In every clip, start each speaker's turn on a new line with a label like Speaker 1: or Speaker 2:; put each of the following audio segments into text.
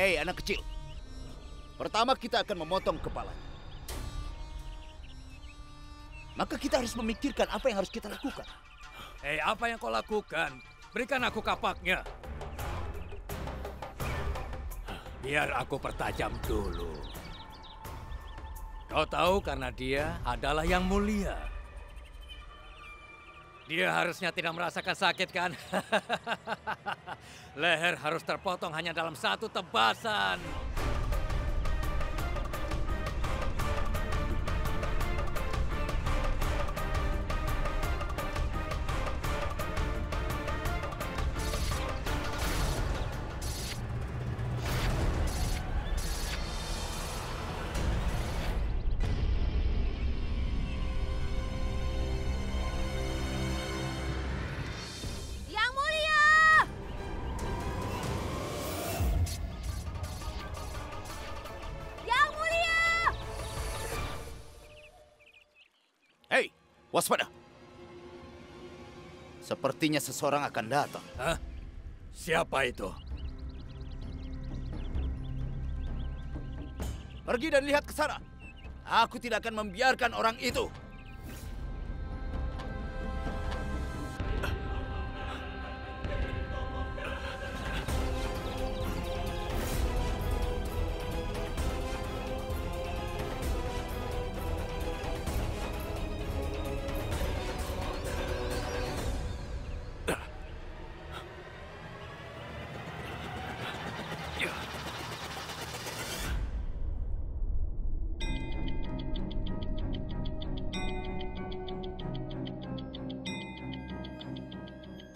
Speaker 1: Hei anak kecil, pertama kita akan memotong kepala. Maka kita harus memikirkan apa yang harus kita lakukan.
Speaker 2: Hei, apa yang kau lakukan? Berikan aku kapaknya. Biar aku pertajam dulu. Kau tahu karena dia adalah yang mulia. Dia harusnya tidak merasakan sakit kan? Leher harus terpotong hanya dalam satu tebasan.
Speaker 1: Hei, waspada. Sepertinya seseorang akan datang.
Speaker 2: Hah? Siapa itu?
Speaker 1: Pergi dan lihat ke sana. Aku tidak akan membiarkan orang itu.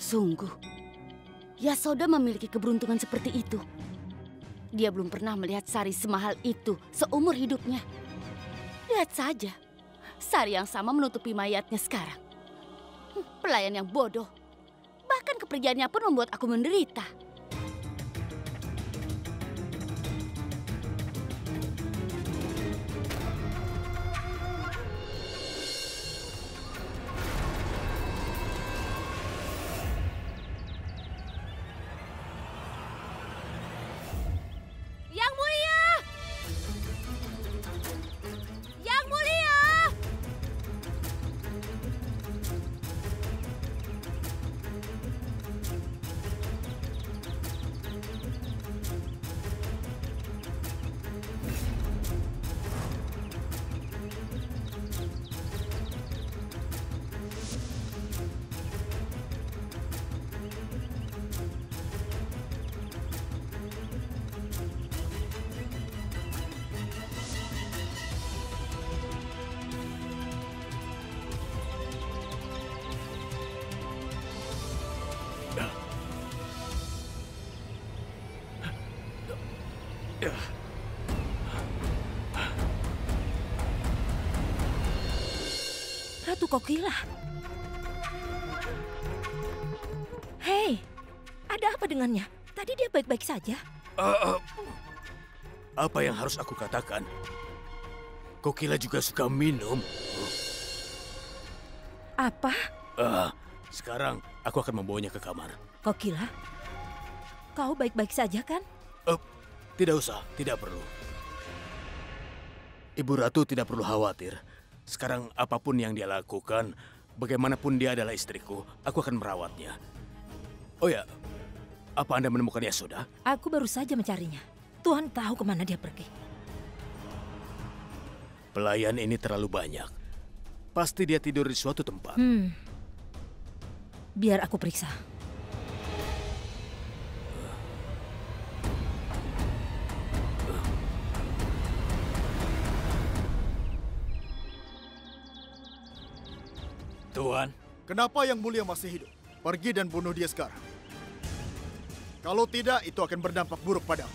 Speaker 3: Sungguh, Yasoda memiliki keberuntungan seperti itu. Dia belum pernah melihat sari semahal itu seumur hidupnya. Lihat saja, sari yang sama menutupi mayatnya sekarang. Pelayan yang bodoh. Bahkan kepergiannya pun membuat aku menderita.
Speaker 4: Yang mulia! Yang mulia!
Speaker 5: Ratu Kokila. Hei, ada apa dengannya? Tadi dia baik-baik saja.
Speaker 6: Apa yang harus aku katakan? Kokila juga suka minum.
Speaker 5: Apa?
Speaker 6: Sekarang aku akan membawanya ke kamar.
Speaker 5: Kokila, kau baik-baik saja kan?
Speaker 6: Tidak usah, tidak perlu. Ibu Ratu tidak perlu khawatir. Sekarang apapun yang dia lakukan, bagaimanapun dia adalah istriku, aku akan merawatnya. Oh ya, apa Anda menemukan Yasoda?
Speaker 5: Aku baru saja mencarinya. Tuhan tahu kemana dia pergi.
Speaker 6: Pelayan ini terlalu banyak. Pasti dia tidur di suatu tempat.
Speaker 5: Biar aku periksa.
Speaker 2: Tuan.
Speaker 7: Kenapa Yang Mulia masih hidup? Pergi dan bunuh dia sekarang. Kalau tidak, itu akan berdampak buruk padamu.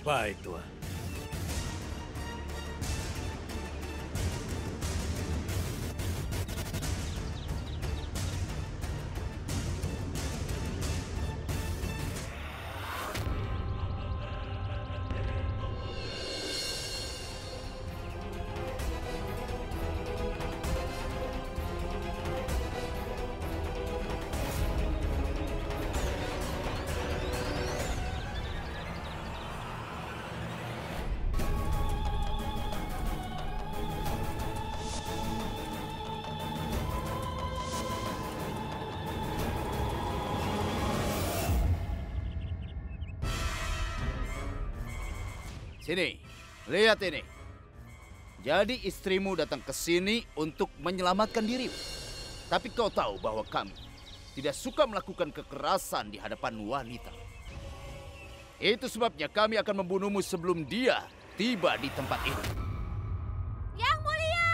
Speaker 2: Baik, Tuan.
Speaker 1: Sini, lihat ini. Jadi istrimu datang ke sini untuk menyelamatkan dirimu. Tapi kau tahu bahwa kami tidak suka melakukan kekerasan di hadapan wanita. Itu sebabnya kami akan membunuhmu sebelum dia tiba di tempat ini.
Speaker 4: Yang Mulia!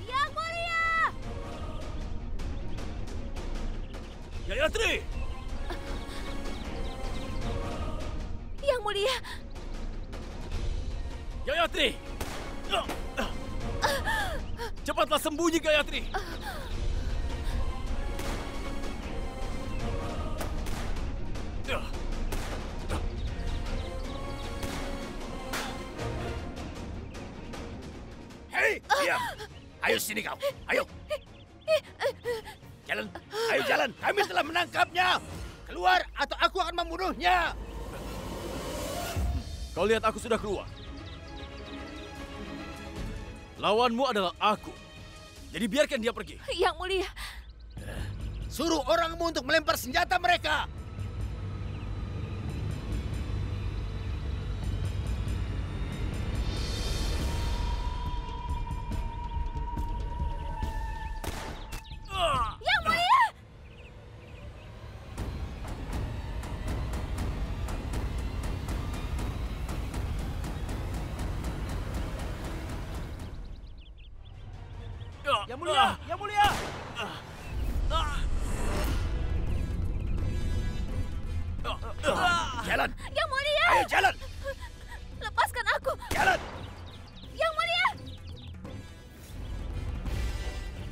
Speaker 4: Yang Mulia!
Speaker 6: Gayatri!
Speaker 5: Yang Mulia,
Speaker 6: Gayatri! Cepatlah sembunyi, Gayatri!
Speaker 1: Hei, diam! Ayo sini kau, ayo! Jalan, ayo jalan! Kami telah menangkapnya! Keluar atau aku akan membunuhnya!
Speaker 6: Kau lihat aku sudah keluar. Lawanmu adalah aku. Jadi biarkan dia pergi.
Speaker 5: Yang Mulia.
Speaker 1: Suruh orangmu untuk melempar senjata mereka!
Speaker 4: Yang Mulia!
Speaker 1: Yang Mulia! Yang Mulia! Jalan!
Speaker 4: Yang Mulia!
Speaker 1: Ayo jalan!
Speaker 4: Lepaskan aku!
Speaker 1: Jalan!
Speaker 4: Yang Mulia!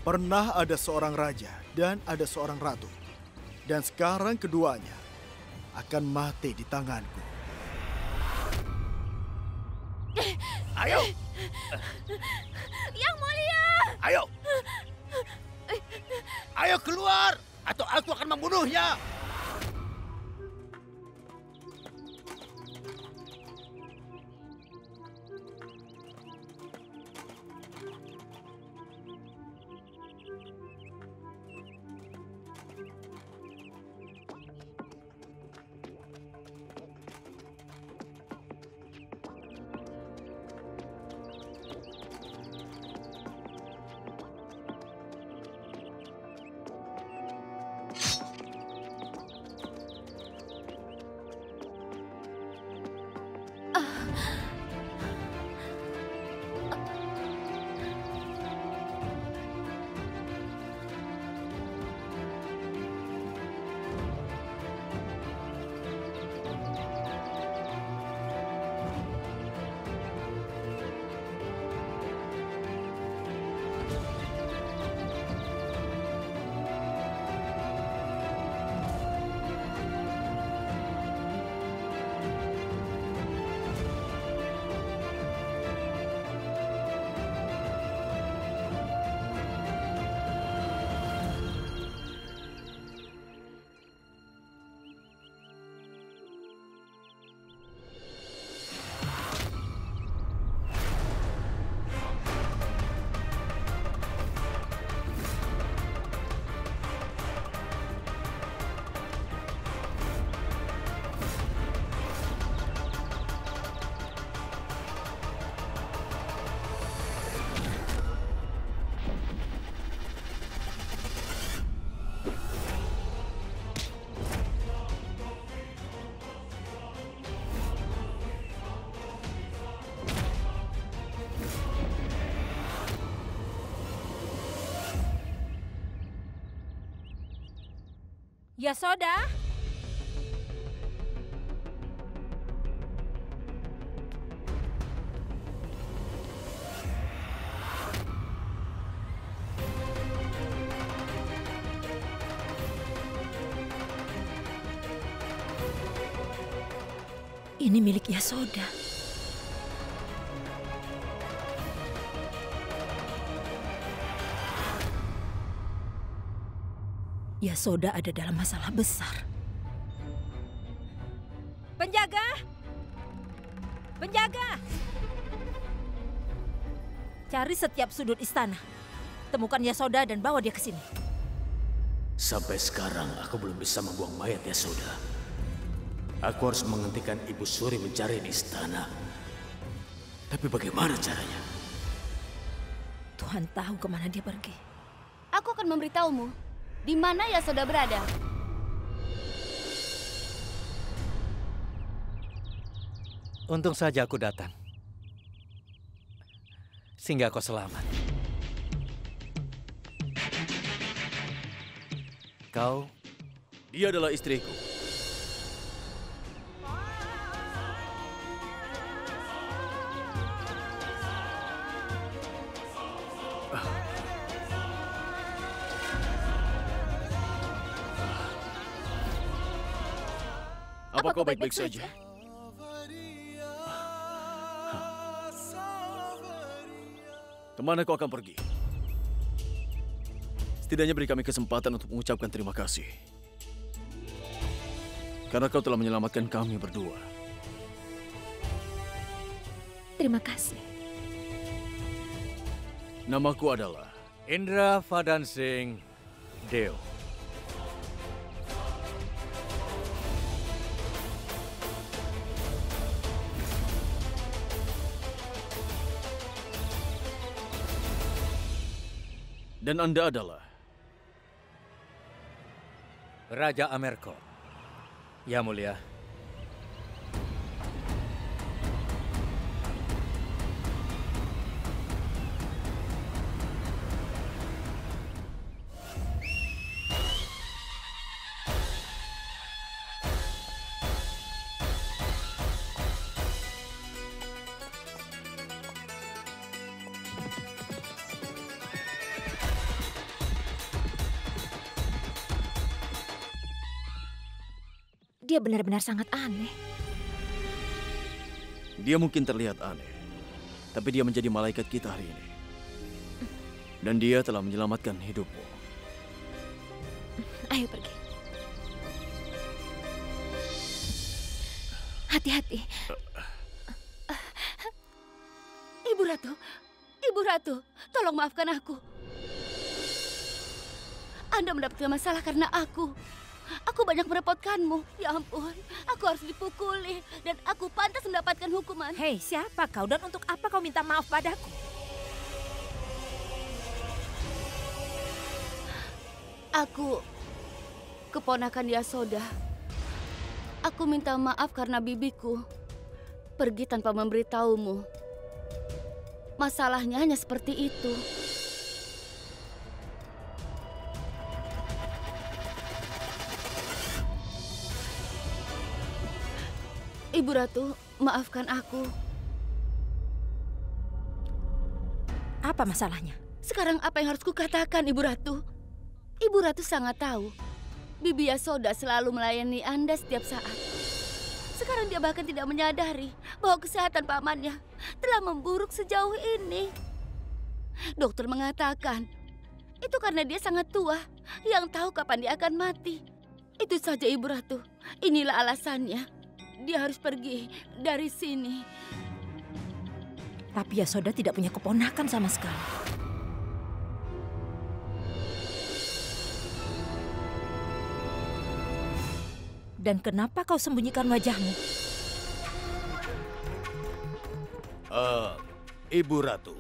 Speaker 7: Pernah ada seorang raja dan ada seorang ratu. Dan sekarang keduanya akan mati di tanganku.
Speaker 1: Ayo!
Speaker 4: Yang Mulia!
Speaker 1: Ayo! Ayo keluar! Atau aku akan membunuhnya!
Speaker 5: Yasoda? ini milik Yasoda. Yasoda ada dalam masalah besar. Penjaga! Penjaga! Cari setiap sudut istana. Temukan Yasoda dan bawa dia ke sini.
Speaker 6: Sampai sekarang aku belum bisa membuang mayat Yasoda. Aku harus menghentikan Ibu Suri mencari di istana. Tapi bagaimana caranya?
Speaker 5: Tuhan tahu kemana dia pergi.
Speaker 3: Aku akan memberitahumu di mana Yasoda berada.
Speaker 2: Untung saja aku datang. Sehingga kau selamat. Kau?
Speaker 8: Dia adalah istriku.
Speaker 7: Apa kau baik-baik saja?
Speaker 8: Kemana kau akan pergi? Setidaknya beri kami kesempatan untuk mengucapkan terima kasih. Karena kau telah menyelamatkan kami berdua.
Speaker 5: Terima kasih.
Speaker 8: Namaku adalah
Speaker 2: Indra Vadansing Deo.
Speaker 8: Dan Anda adalah
Speaker 2: Raja Amerko. Ya mulia.
Speaker 5: Dia benar-benar sangat aneh.
Speaker 8: dia mungkin terlihat aneh, tapi dia menjadi malaikat kita hari ini. Dan dia telah menyelamatkan hidupmu.
Speaker 5: Ayo pergi. Hati-hati.
Speaker 3: Ibu Ratu, tolong maafkan aku. Anda mendapatkan masalah karena aku. Aku banyak merepotkanmu. Ya ampun, aku harus dipukuli dan aku pantas mendapatkan hukuman.
Speaker 5: Hei, siapa kau dan untuk apa kau minta maaf padaku?
Speaker 3: Aku keponakan Yasoda. Aku minta maaf karena bibiku pergi tanpa memberitahumu. Masalahnya hanya seperti itu. Ibu Ratu, maafkan aku.
Speaker 5: Apa masalahnya?
Speaker 3: Sekarang apa yang harus kukatakan, Ibu Ratu? Ibu Ratu sangat tahu. Bibi Yasoda selalu melayani Anda setiap saat. Sekarang dia bahkan tidak menyadari bahwa kesehatan pamannya telah memburuk sejauh ini. Dokter mengatakan, itu karena dia sangat tua, yang tahu kapan dia akan mati. Itu saja, Ibu Ratu. Inilah alasannya. Dia harus pergi dari sini.
Speaker 5: Tapi Yasoda tidak punya keponakan sama sekali. Dan kenapa kau sembunyikan wajahmu?
Speaker 6: Ibu Ratu,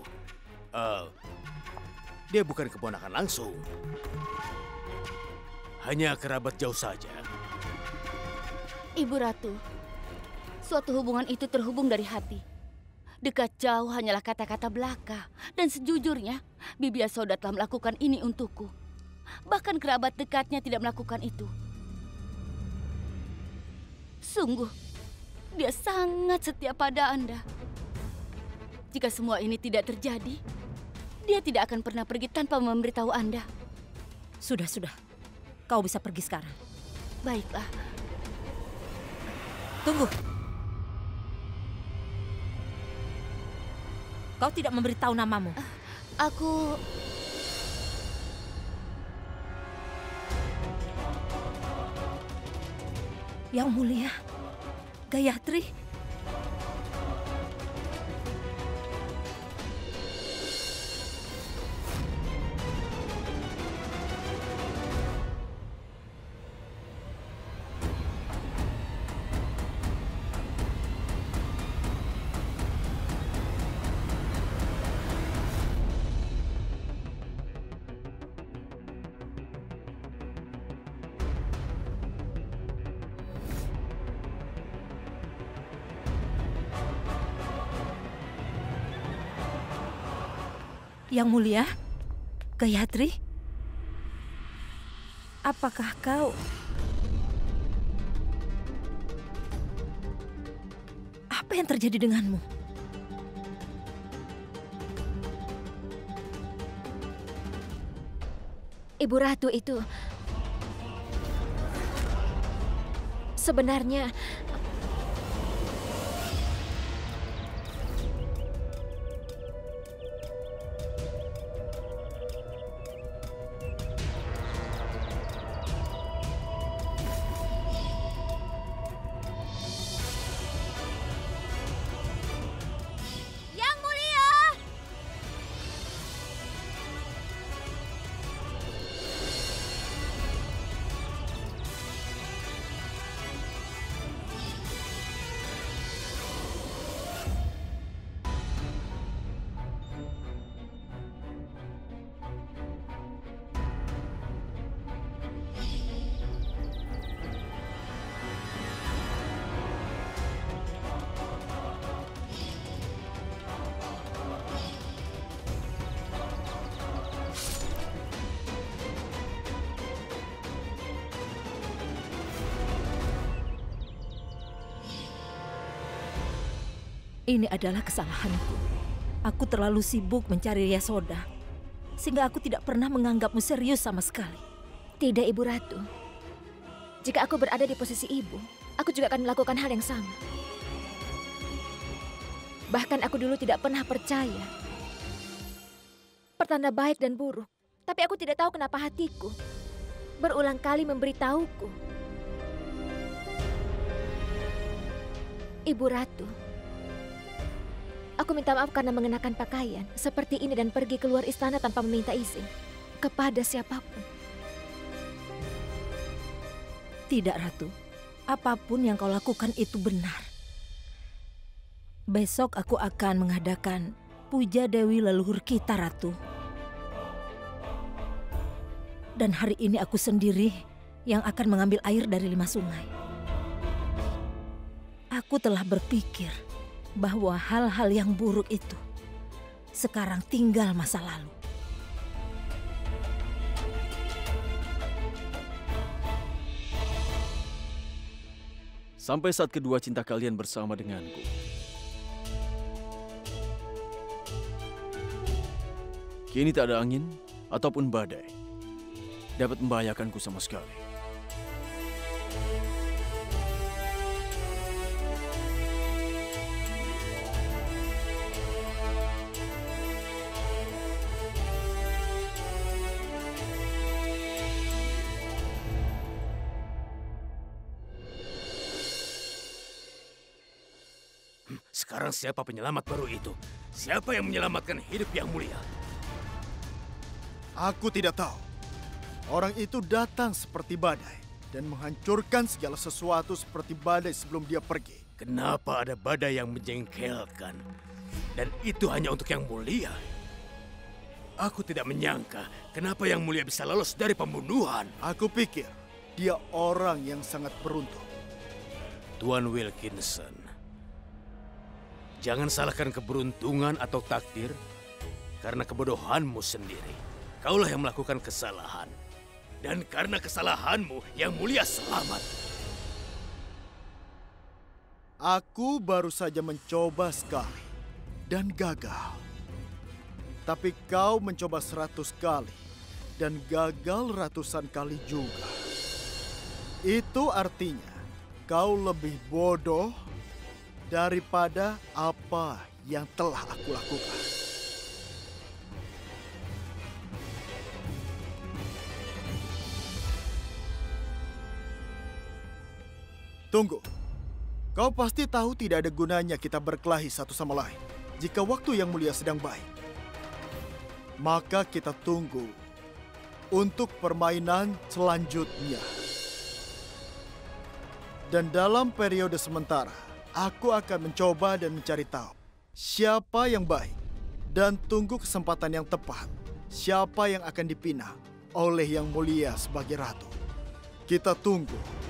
Speaker 6: dia bukan keponakan langsung. Hanya kerabat jauh saja.
Speaker 3: Ibu Ratu, suatu hubungan itu terhubung dari hati. Dekat jauh hanyalah kata-kata belaka. Dan sejujurnya, Bibi Yasoda telah melakukan ini untukku. Bahkan kerabat dekatnya tidak melakukan itu. Sungguh, dia sangat setia pada Anda. Jika semua ini tidak terjadi, dia tidak akan pernah pergi tanpa memberitahu Anda.
Speaker 5: Sudah. Kau bisa pergi sekarang.
Speaker 3: Baiklah.
Speaker 5: Tunggu. Kau tidak memberitahu namamu.
Speaker 3: Aku...
Speaker 5: Yang Mulia, Gayatri. Yang Mulia, Gayatri, apakah kau... Apa yang terjadi denganmu?
Speaker 4: Ibu Ratu itu... Sebenarnya... Yang Mulia!
Speaker 5: Ini adalah kesalahanku. Aku terlalu sibuk mencari Yasoda, sehingga aku tidak pernah menganggapmu serius sama sekali.
Speaker 4: Tidak, Ibu Ratu. Jika aku berada di posisi ibu, aku juga akan melakukan hal yang sama. Bahkan aku dulu tidak pernah percaya. Pertanda baik dan buruk. Tapi aku tidak tahu kenapa hatiku berulang kali memberitahuku. Ibu Ratu, aku minta maaf karena mengenakan pakaian seperti ini dan pergi keluar istana tanpa meminta izin kepada siapapun.
Speaker 5: Tidak, Ratu. Apapun yang kau lakukan itu benar. Besok aku akan mengadakan puja Dewi leluhur kita, Ratu. Dan hari ini aku sendiri yang akan mengambil air dari 5 sungai. Aku telah berpikir bahwa hal-hal yang buruk itu sekarang tinggal masa lalu.
Speaker 8: Sampai saat kedua cinta kalian bersama denganku. Kini tak ada angin ataupun badai dapat membahayakanku sama sekali.
Speaker 6: Sekarang siapa penyelamat baru itu? Siapa yang menyelamatkan hidup Yang Mulia?
Speaker 7: Aku tidak tahu. Orang itu datang seperti badai dan menghancurkan segala sesuatu seperti badai sebelum dia pergi.
Speaker 6: Kenapa ada badai yang menjengkelkan? Dan itu hanya untuk Yang Mulia. Aku tidak menyangka kenapa Yang Mulia bisa lolos dari pembunuhan.
Speaker 7: Aku pikir dia orang yang sangat beruntung.
Speaker 6: Tuan Wilkinson, jangan salahkan keberuntungan atau takdir karena kebodohanmu sendiri. Kaulah yang melakukan kesalahan. Dan karena kesalahanmu, Yang Mulia selamat.
Speaker 7: Aku baru saja mencoba sekali dan gagal. Tapi kau mencoba 100 kali dan gagal ratusan kali juga. Itu artinya kau lebih bodoh daripada apa yang telah aku lakukan. Tunggu. Kau pasti tahu tidak ada gunanya kita berkelahi satu sama lain jika waktu yang mulia sedang baik. Maka kita tunggu untuk permainan selanjutnya. Dan dalam periode sementara, aku akan mencoba dan mencari tahu siapa yang baik dan tunggu kesempatan yang tepat. Siapa yang akan dipinang oleh yang mulia sebagai ratu. Kita tunggu.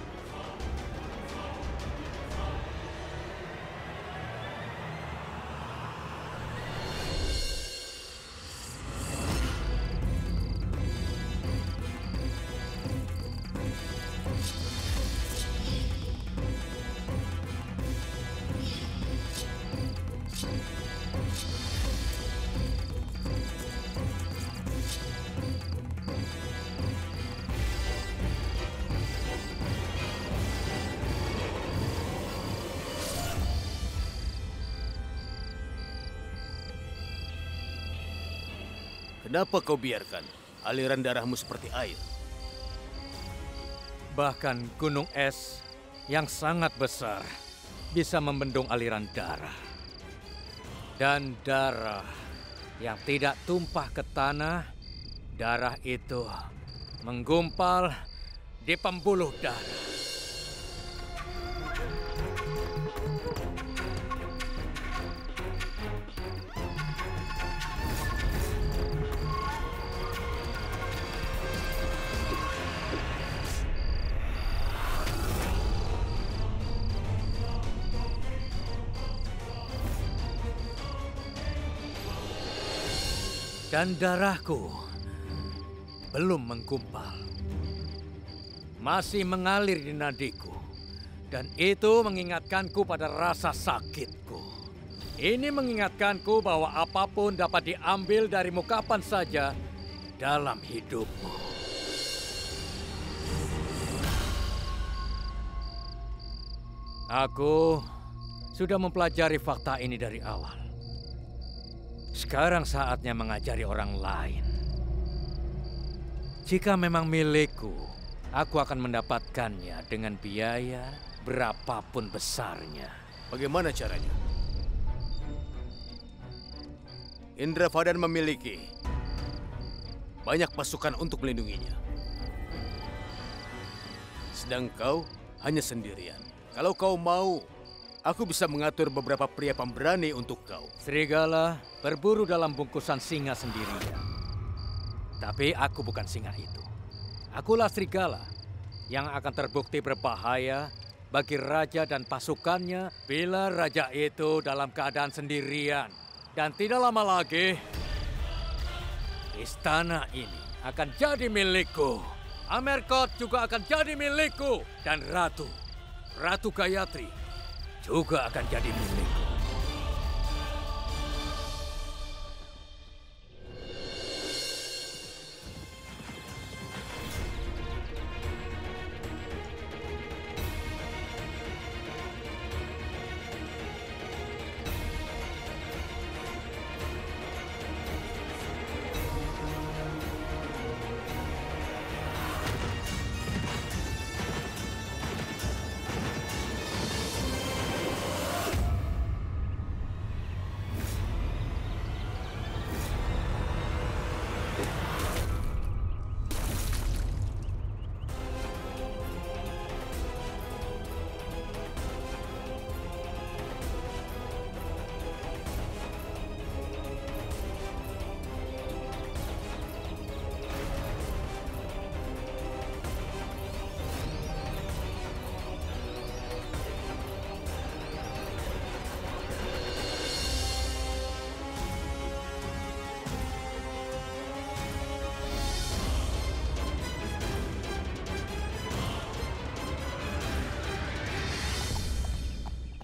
Speaker 6: Kenapa kau biarkan aliran darahmu seperti air?
Speaker 2: Bahkan gunung es yang sangat besar bisa membendung aliran darah. Dan darah yang tidak tumpah ke tanah, darah itu menggumpal di pembuluh darah. Dan darahku belum menggumpal. Masih mengalir di nadiku. Dan itu mengingatkanku pada rasa sakitku. Ini mengingatkanku bahwa apapun dapat diambil darimu kapan saja dalam hidupmu. Aku sudah mempelajari fakta ini dari awal. Sekarang saatnya mengajari orang lain. Jika memang milikku, aku akan mendapatkannya dengan biaya berapapun besarnya.
Speaker 6: Bagaimana caranya? Indravadan memiliki banyak pasukan untuk melindunginya. Sedang kau hanya sendirian. Kalau kau mau, aku bisa mengatur beberapa pria pemberani untuk kau.
Speaker 2: Serigala berburu dalam bungkusan singa sendirian. Tapi aku bukan singa itu. Akulah serigala yang akan terbukti berbahaya bagi raja dan pasukannya bila raja itu dalam keadaan sendirian. Dan tidak lama lagi, istana ini akan jadi milikku. Amerkot juga akan jadi milikku. Dan Ratu Gayatri juga akan jadi milikku.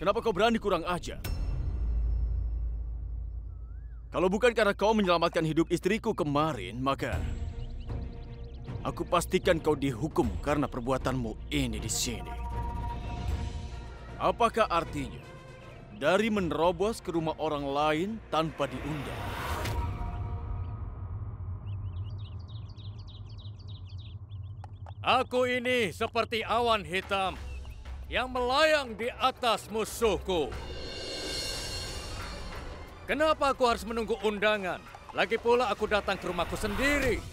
Speaker 8: Kenapa kau berani kurang ajar? Kalau bukan karena kau menyelamatkan hidup istriku kemarin, maka aku pastikan kau dihukum karena perbuatanmu ini di sini. Apakah artinya dari menerobos ke rumah orang lain tanpa diundang?
Speaker 2: Aku ini seperti awan hitam yang melayang di atas musuhku. Kenapa aku harus menunggu undangan? Lagi pula aku datang ke rumahku sendiri.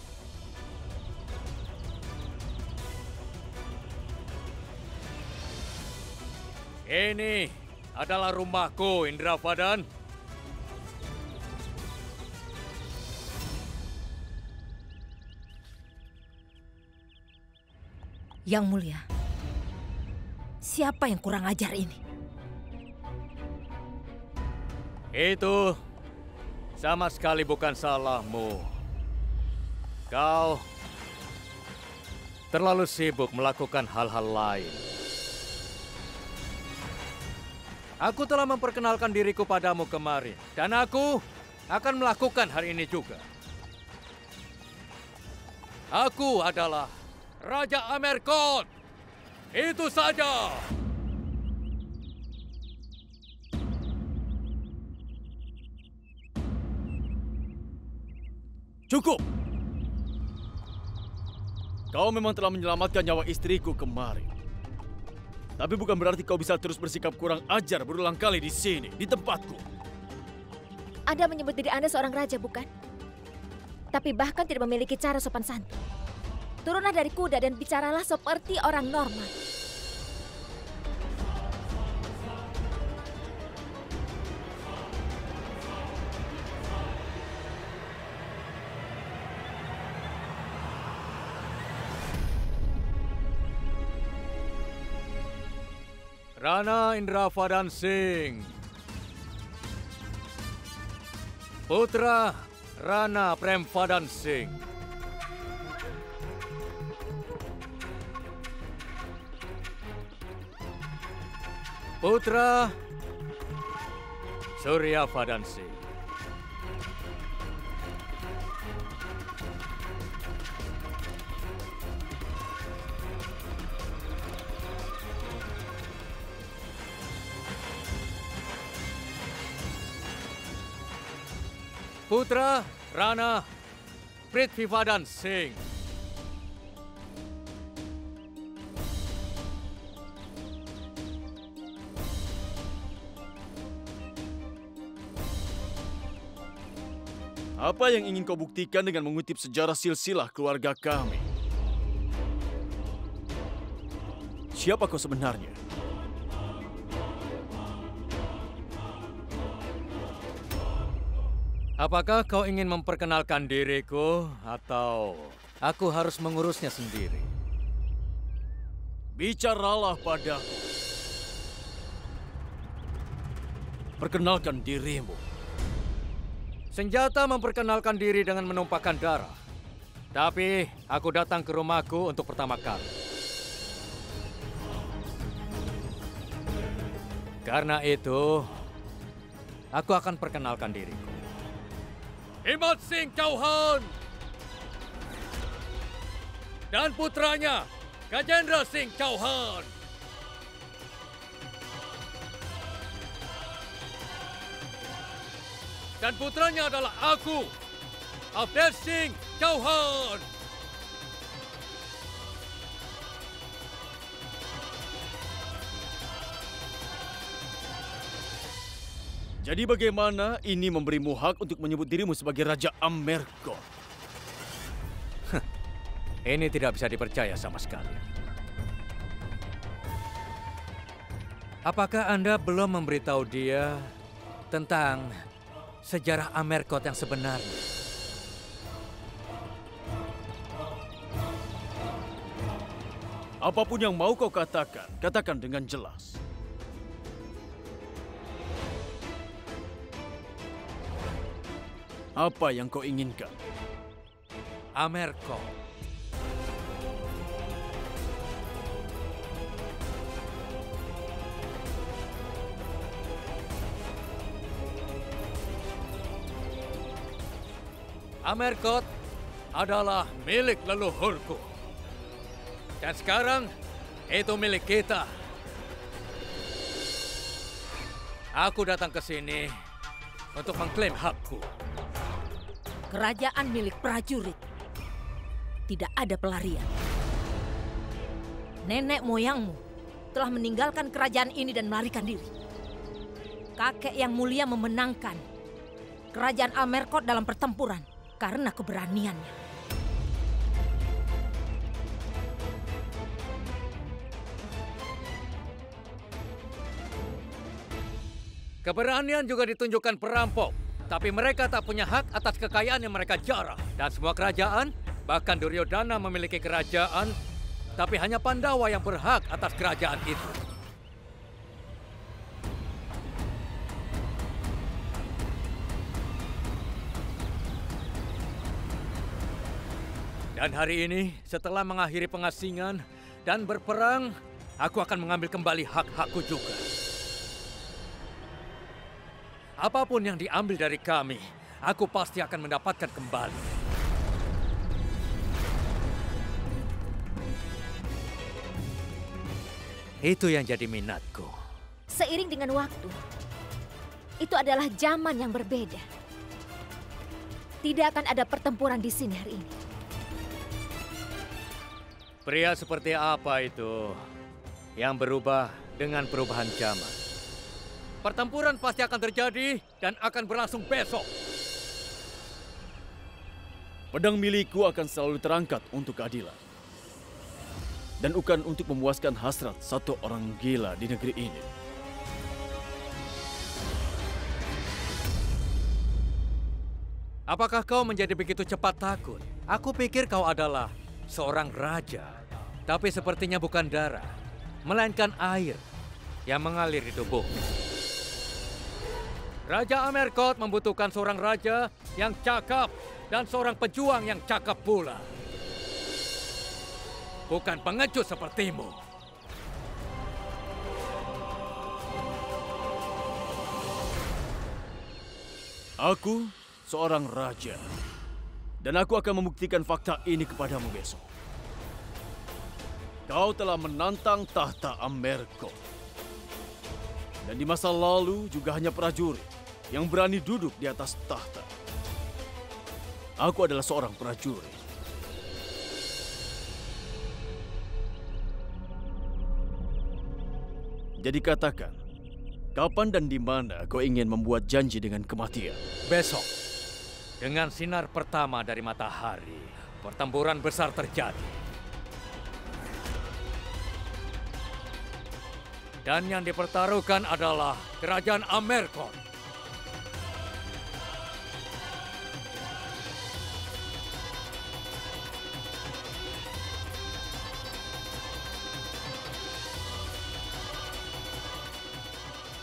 Speaker 2: Ini adalah rumahku, Indravadan.
Speaker 5: Yang Mulia, siapa yang kurang ajar ini?
Speaker 2: Itu sama sekali bukan salahmu. Kau terlalu sibuk melakukan hal-hal lain. Aku telah memperkenalkan diriku padamu kemarin, dan aku akan melakukan hari ini juga. Aku adalah Raja Amerkot. Itu saja.
Speaker 8: Cukup! Kau memang telah menyelamatkan nyawa istriku kemarin. Tapi bukan berarti kau bisa terus bersikap kurang ajar berulang kali di sini, di tempatku.
Speaker 4: Anda menyebut diri Anda seorang raja, bukan? Tapi bahkan tidak memiliki cara sopan santun. Turunlah dari kuda dan bicaralah seperti orang normal.
Speaker 2: Rana Indravadan Singh, putra Rana Premvadan Singh. Putra Suryavadan Singh. Putra Rana Prithvivadan Singh.
Speaker 8: Apa yang ingin kau buktikan dengan mengutip sejarah silsilah keluarga kami? Siapa kau sebenarnya?
Speaker 2: Apakah kau ingin memperkenalkan diriku atau aku harus mengurusnya sendiri?
Speaker 8: Bicaralah padaku. Perkenalkan dirimu.
Speaker 2: Senjata memperkenalkan diri dengan menumpahkan darah. Tapi aku datang ke rumahku untuk pertama kali. Karena itu, aku akan perkenalkan diriku. Himmat Singh Chauhan dan putranya Gajendra Singh Chauhan. Dan putranya adalah aku, Avdel Singh Chauhan.
Speaker 8: Jadi bagaimana ini memberimu hak untuk menyebut dirimu sebagai Raja Amerkot?
Speaker 2: Ini tidak bisa dipercaya sama sekali. Apakah Anda belum memberitahu dia tentang sejarah Amerkot yang sebenarnya?
Speaker 8: Apapun yang mau kau katakan, katakan dengan jelas. Apa yang kau inginkan?
Speaker 2: Amerkot. Amerkot adalah milik leluhurku. Dan sekarang itu milik kita. Aku datang ke sini untuk mengklaim hakku.
Speaker 5: Kerajaan milik prajurit. Tidak ada pelarian. Nenek moyangmu telah meninggalkan kerajaan ini dan melarikan diri. Kakek yang mulia memenangkan kerajaan Amerkot dalam pertempuran karena keberaniannya.
Speaker 2: Keberanian juga ditunjukkan perampok, tapi mereka tak punya hak atas kekayaan yang mereka jarah. Dan semua kerajaan, bahkan Duryodhana memiliki kerajaan, tapi hanya Pandawa yang berhak atas kerajaan itu. Dan hari ini, setelah mengakhiri pengasingan dan berperang, aku akan mengambil kembali hak-hakku juga. Apapun yang diambil dari kami, aku pasti akan mendapatkan kembali. Itu yang jadi minatku.
Speaker 4: Seiring dengan waktu, itu adalah zaman yang berbeda. Tidak akan ada pertempuran di sini hari ini.
Speaker 2: Pria seperti apa itu yang berubah dengan perubahan zaman? Pertempuran pasti akan terjadi dan akan berlangsung besok.
Speaker 8: Pedang milikku akan selalu terangkat untuk keadilan. Dan bukan untuk memuaskan hasrat satu orang gila di negeri ini.
Speaker 2: Apakah kau menjadi begitu cepat takut? Aku pikir kau adalah seorang raja. Tapi sepertinya bukan darah, melainkan air yang mengalir di tubuhmu. Raja Amerkot membutuhkan seorang raja yang cakap dan seorang pejuang yang cakap pula. Bukan pengecut sepertimu.
Speaker 8: Aku seorang raja. Dan aku akan membuktikan fakta ini kepadamu besok. Kau telah menantang tahta Amerkot. Dan di masa lalu juga hanya prajurit yang berani duduk di atas tahta. Aku adalah seorang prajurit. Jadi katakan, kapan dan di mana kau ingin membuat janji dengan kematian?
Speaker 2: Besok, dengan sinar pertama dari matahari, pertempuran besar terjadi. Dan yang dipertaruhkan adalah kerajaan Amerkot.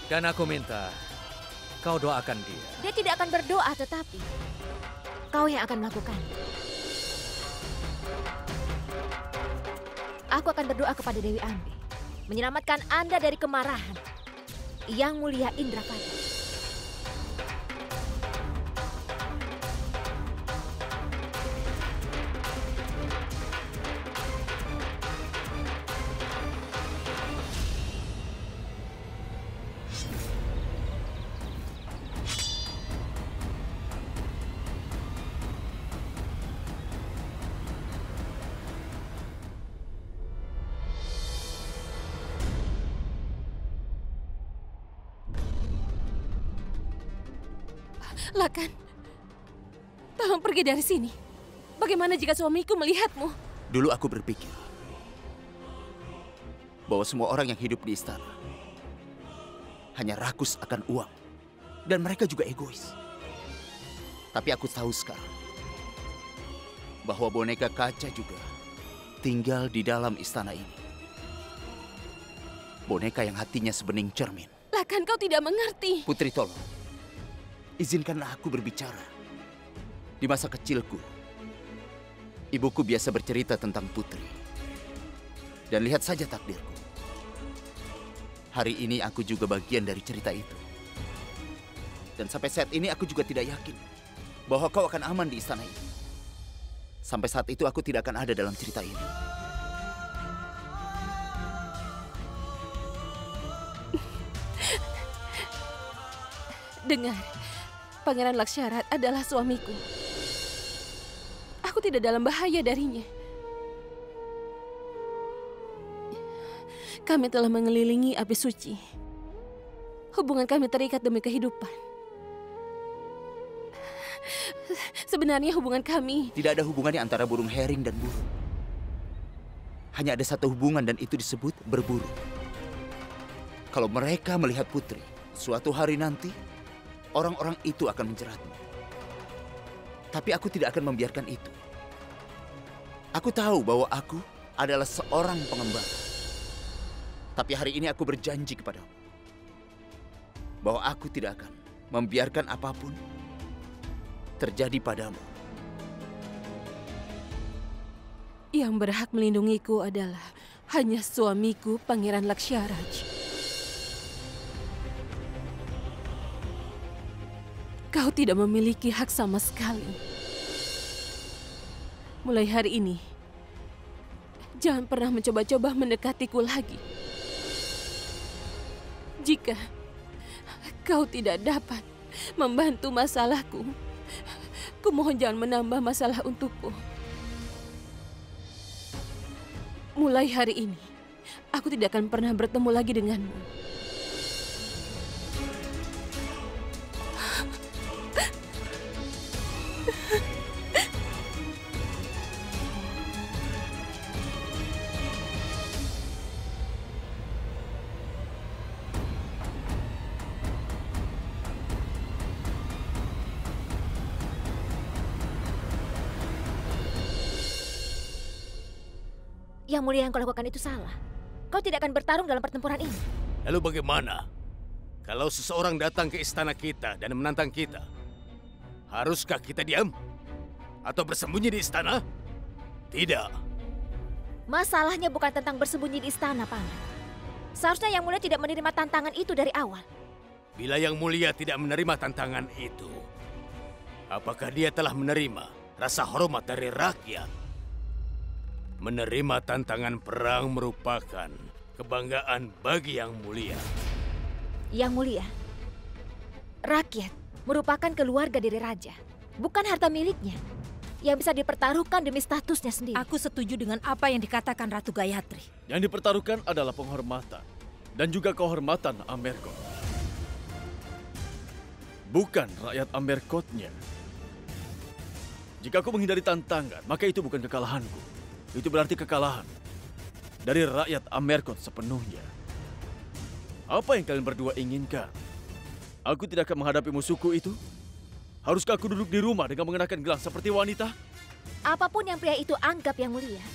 Speaker 2: Dan aku minta kau doakan dia.
Speaker 4: Dia tidak akan berdoa, tetapi kau yang akan melakukan. Aku akan berdoa kepada Dewi Ambe, menyelamatkan Anda dari kemarahan Yang Mulia Indrapada.
Speaker 3: Lakan, tolong pergi dari sini. Bagaimana jika suamiku melihatmu?
Speaker 1: Dulu aku berpikir bahwa semua orang yang hidup di istana hanya rakus akan uang. Dan mereka juga egois. Tapi aku tahu sekarang bahwa boneka kaca juga tinggal di dalam istana ini. Boneka yang hatinya sebening cermin.
Speaker 3: Lakan, kau tidak mengerti.
Speaker 1: Putri, tolong. Izinkanlah aku berbicara. Di masa kecilku, ibuku biasa bercerita tentang Putri. Dan lihat saja takdirku. Hari ini aku juga bagian dari cerita itu. Dan sampai saat ini aku juga tidak yakin bahwa kau akan aman di istana ini. Sampai saat itu aku tidak akan ada dalam cerita ini.
Speaker 3: Dengar, Pangeran Laksharat adalah suamiku. Aku tidak dalam bahaya darinya.
Speaker 9: Kami telah mengelilingi api suci. Hubungan kami terikat demi kehidupan. Sebenarnya hubungan kami...
Speaker 1: Tidak ada hubungannya antara burung hering dan burung. Hanya ada satu hubungan dan itu disebut berburu. Kalau mereka melihat putri, suatu hari nanti, orang-orang itu akan menjeratmu. Tapi aku tidak akan membiarkan itu. Aku tahu bahwa aku adalah seorang pengembara. Tapi hari ini aku berjanji kepadamu bahwa aku tidak akan membiarkan apapun terjadi padamu.
Speaker 9: Yang berhak melindungiku adalah hanya suamiku, Pangeran Laksyaraj. Kau tidak memiliki hak sama sekali. Mulai hari ini, jangan pernah mencoba-coba mendekatiku lagi. Jika kau tidak dapat membantu masalahku, kumohon jangan menambah masalah untukku. Mulai hari ini, aku tidak akan pernah bertemu lagi denganmu.
Speaker 4: Yang mulia, yang kau lakukan itu salah. Kau tidak akan bertarung dalam pertempuran ini.
Speaker 6: Lalu bagaimana? Kalau seseorang datang ke istana kita dan menantang kita, haruskah kita diam? Atau bersembunyi di istana? Tidak.
Speaker 4: Masalahnya bukan tentang bersembunyi di istana, Paman. Seharusnya Yang Mulia tidak menerima tantangan itu dari awal.
Speaker 6: Bila Yang Mulia tidak menerima tantangan itu, apakah dia telah menerima rasa hormat dari rakyat? Menerima tantangan perang merupakan kebanggaan bagi Yang Mulia.
Speaker 4: Yang Mulia, rakyat merupakan keluarga dari raja, bukan harta miliknya yang bisa dipertaruhkan demi statusnya sendiri.
Speaker 5: Aku setuju dengan apa yang dikatakan Ratu Gayatri.
Speaker 8: Yang dipertaruhkan adalah penghormatan dan juga kehormatan Amerkot. Bukan rakyat Amerkotnya. Jika aku menghindari tantangan, maka itu bukan kekalahanku. Itu berarti kekalahan dari rakyat Amerkot sepenuhnya. Apa yang kalian berdua inginkan? Aku tidak akan menghadapi musuhku itu? Haruskah aku duduk di rumah dengan mengenakan gelang seperti wanita?
Speaker 4: Apapun yang pria itu anggap, Yang Mulia,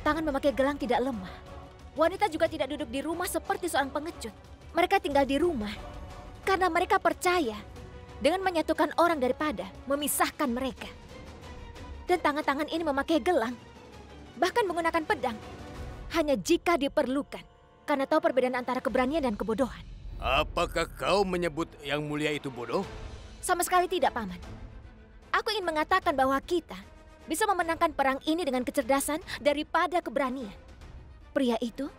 Speaker 4: tangan memakai gelang tidak lemah. Wanita juga tidak duduk di rumah seperti seorang pengecut. Mereka tinggal di rumah karena mereka percaya dengan menyatukan orang daripada memisahkan mereka. Dan tangan-tangan ini memakai gelang, bahkan menggunakan pedang, hanya jika diperlukan, karena tahu perbedaan antara keberanian dan kebodohan.
Speaker 6: Apakah kau menyebut Yang Mulia itu bodoh?
Speaker 4: Sama sekali tidak, Paman. Aku ingin mengatakan bahwa kita bisa memenangkan perang ini dengan kecerdasan daripada keberanian. Pria itu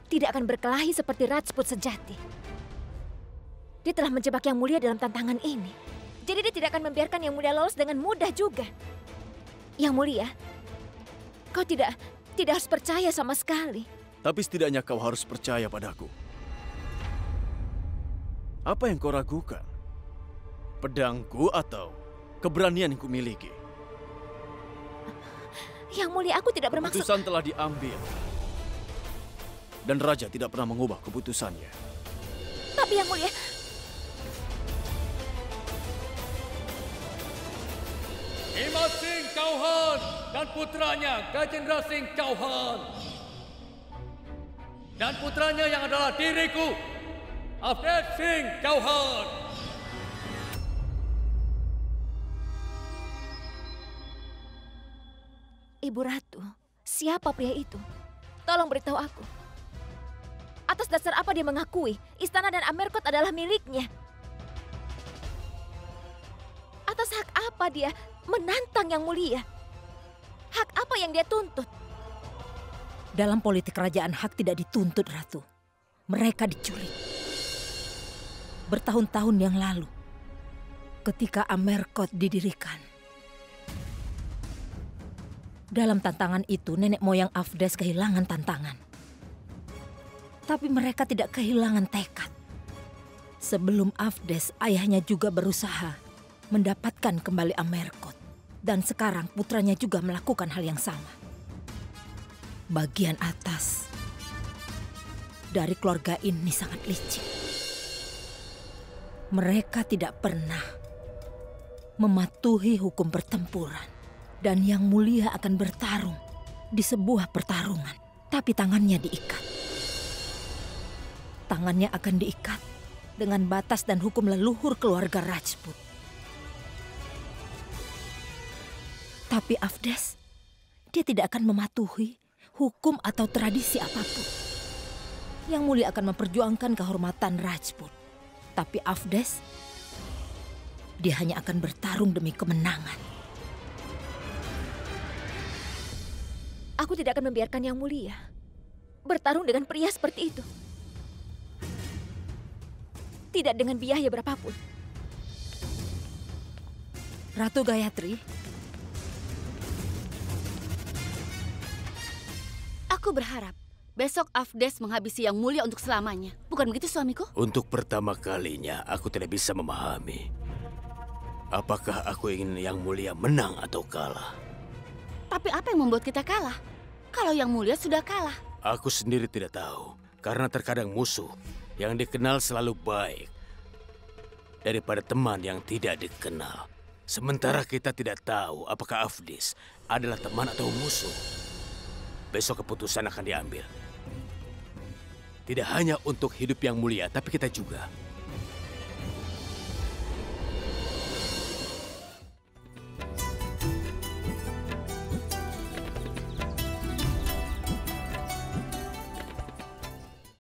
Speaker 4: tidak akan berkelahi seperti Rajput sejati. Dia telah menjebak Yang Mulia dalam tantangan ini. Jadi dia tidak akan membiarkan Yang Mulia lolos dengan mudah juga. Yang Mulia, kau tidak harus percaya sama sekali.
Speaker 8: Tapi setidaknya kau harus percaya padaku. Apa yang kau ragukan? Pedangku atau keberanian yang kumiliki?
Speaker 4: Yang Mulia, aku tidak bermaksud...
Speaker 8: Keputusan telah diambil. Dan Raja tidak pernah mengubah keputusannya.
Speaker 4: Tapi Yang Mulia...
Speaker 2: Himat Singh Chauhan dan putranya Gajendra Singh Chauhan. Dan putranya yang adalah diriku, Avnet Singh Chauhan.
Speaker 4: Ibu Ratu, siapa pria itu? Tolong beritahu aku. Atas dasar apa dia mengakui istana dan Amerkot adalah miliknya? Atas hak apa dia menantang Yang Mulia? Hak apa yang dia tuntut?
Speaker 5: Dalam politik kerajaan hak tidak dituntut, Ratu. Mereka diculik. Bertahun-tahun yang lalu, ketika Amerkot didirikan, Dalam tantangan itu, nenek moyang Afdes kehilangan tantangan. Tapi mereka tidak kehilangan tekad. Sebelum Afdes, ayahnya juga berusaha mendapatkan kembali Amerkot. Dan sekarang putranya juga melakukan hal yang sama. Bagian atas dari keluarga ini sangat licik. Mereka tidak pernah mematuhi hukum pertempuran. Dan Yang Mulia akan bertarung di sebuah pertarungan. Tapi tangannya diikat. Tangannya akan diikat dengan batas dan hukum leluhur keluarga Rajput. Tapi Afdes, dia tidak akan mematuhi hukum atau tradisi apapun. Yang Mulia akan memperjuangkan kehormatan Rajput. Tapi Afdes, dia hanya akan bertarung demi kemenangan.
Speaker 4: Aku tidak akan membiarkan Yang Mulia bertarung dengan pria seperti itu. Tidak dengan biaya berapapun.
Speaker 5: Ratu Gayatri,
Speaker 3: Aku berharap besok Afdes menghabisi Yang Mulia untuk selamanya. Bukan begitu, suamiku?
Speaker 6: Untuk pertama kalinya, aku tidak bisa memahami. Apakah aku ingin Yang Mulia menang atau kalah?
Speaker 3: Tapi apa yang membuat kita kalah? Kalau Yang Mulia sudah kalah.
Speaker 6: Aku sendiri tidak tahu. Karena terkadang musuh yang dikenal selalu baik daripada teman yang tidak dikenal. Sementara kita tidak tahu apakah Afdes adalah teman atau musuh. Besok keputusan akan diambil. Tidak hanya untuk hidup Yang Mulia, tapi kita juga.